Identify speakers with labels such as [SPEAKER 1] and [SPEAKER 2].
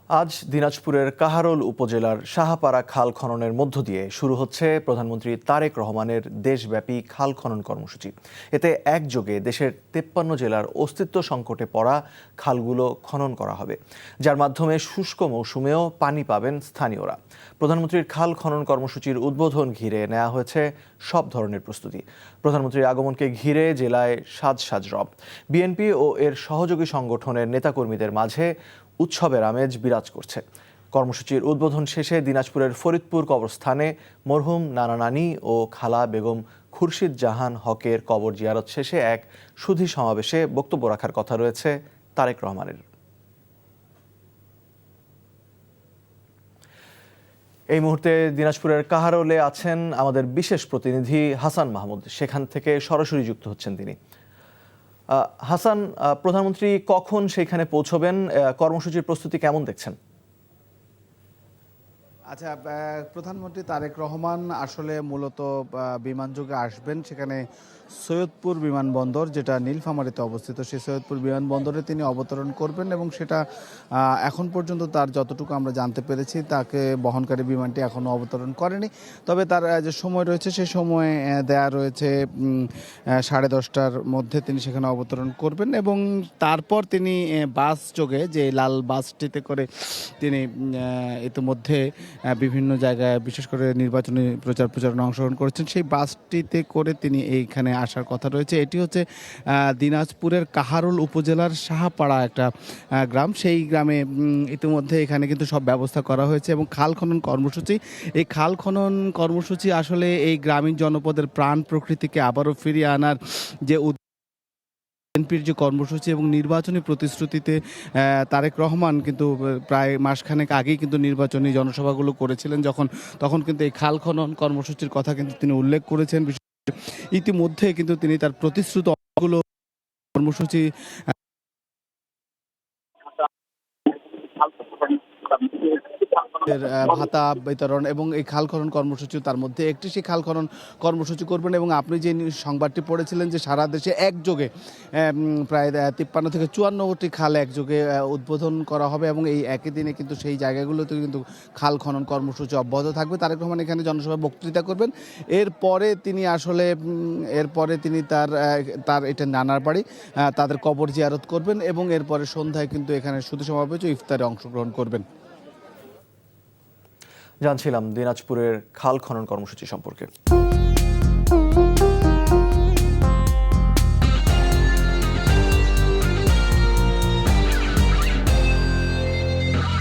[SPEAKER 1] আজ দিনাজপুরের কাহারোল উপজেলার সাহাপাড়া খাল খননের মধ্য দিয়ে শুরু হচ্ছে প্রধানমন্ত্রী তারেক রহমানের দেশব্যাপী খাল খনন কর্মসূচি। এতে একযোগে দেশের 53 জেলার অস্তিত্ব সংকটে পড়া খালগুলো খনন করা হবে, যার মাধ্যমে শুষ্ক মৌসুমেও পানি পাবেন স্থানীয়রা। প্রধানমন্ত্রীর খাল খনন কর্মসূচির উদ্বোধন ঘিরে নেওয়া হয়েছে সব ধরনের প্রস্তুতি। প্রধানমন্ত্রীর আগমনকে ঘিরে জেলায় সাজ রব। বিএনপি ও এর সহযোগী সংগঠনের নেতাকর্মীদের মাঝে উৎসবের আমেজ বিরাজ করছে। কর্মসূচির উদ্বোধন শেষে দিনাজপুরের ফরিদপুর কবরস্থানে মরহুম নানা নানি ও খালা বেগম খুরশিদ জাহান হকের কবর জিয়ারত শেষে এক সুধী সমাবেশে বক্তব্য রাখার কথা রয়েছে তারেক রহমানের। এই মুহূর্তে দিনাজপুরের কাহারোলে আছেন আমাদের বিশেষ প্রতিনিধি হাসান মাহমুদ, সেখান থেকে সরাসরি যুক্ত হচ্ছেন তিনি। হাসান, প্রধানমন্ত্রী কখন সেখানে পৌঁছবেন? কর্মসূচির প্রস্তুতি কেমন দেখছেন?
[SPEAKER 2] আচ্ছা, প্রধানমন্ত্রী তারেক রহমান আসলে মূলত বিমানযোগে আসবেন। সেখানে সৈয়দপুর বিমানবন্দর, যেটা নীলফামারীতে অবস্থিত, সেই সৈয়দপুর বিমানবন্দরে তিনি অবতরণ করবেন এবং সেটা এখন পর্যন্ত তার যতটুকু আমরা জানতে পেরেছি তাকে বহনকারী বিমানটি এখনও অবতরণ করেনি। তবে তার যে সময় রয়েছে সেই সময় দেয়া রয়েছে 10:30টার মধ্যে তিনি সেখানে অবতরণ করবেণ এবং তারপর তিনি বাস যোগে, যে লাল বাসটিতে করে তিনি ইতিমধ্যে বিভিন্ন জায়গায় বিশেষ করে নির্বাচনী প্রচারণা অংশগ্রহণ করেছেন, সেই বাসটিতে করে তিনি এইখানে আসার কথা রয়েছে। এটি হচ্ছে দিনাজপুরের কাহারোল উপজেলার সাহাপাড়া একটা গ্রাম। সেই গ্রামে ইতিমধ্যে এখানে কিন্তু সব ব্যবস্থা করা হয়েছে এবং খাল খনন কর্মসূচি, এই খাল খনন কর্মসূচি আসলে এই গ্রামীণ জনপদের প্রাণ প্রকৃতিকে আবারও ফিরিয়ে আনার যে বিএনপির যে কর্মসূচি এবং নির্বাচনী প্রতিশ্রুতিতে তারেক রহমান কিন্তু প্রায় মাসখানেক আগেই কিন্তু নির্বাচনী জনসভাগুলো করেছিলেন, তখন কিন্তু এই খাল খনন কর্মসূচির কথা কিন্তু তিনি উল্লেখ করেছেন। ইতিমধ্যে কিন্তু তিনি তার প্রতিশ্রুত অনেকগুলো কর্মসূচি ভাতা বিতরণ এবং এই খাল খনন কর্মসূচি, তার মধ্যে একটি সেই খাল খনন কর্মসূচি করবেন। এবং আপনি যে সংবাদটি পড়েছিলেন যে সারা দেশে একযোগে প্রায় 53 থেকে 54টি খাল একযোগে উদ্বোধন করা হবে এবং এই একই দিনে কিন্তু সেই জায়গাগুলোতে কিন্তু খাল খনন কর্মসূচি অব্যাহত থাকবে। তারেক রহমান এখানে জনসভায় বক্তৃতা করবেন। এরপরে তিনি তার এটা নানার বাড়ি, তাদের কবর জিয়ারত করবেন এবং এরপরে সন্ধ্যায় কিন্তু এখানে সুধী সমাবেশ ও ইফতারে অংশগ্রহণ করবেন।
[SPEAKER 1] জানছিলাম দিনাজপুরের খাল খনন কর্মসূচি সম্পর্কে।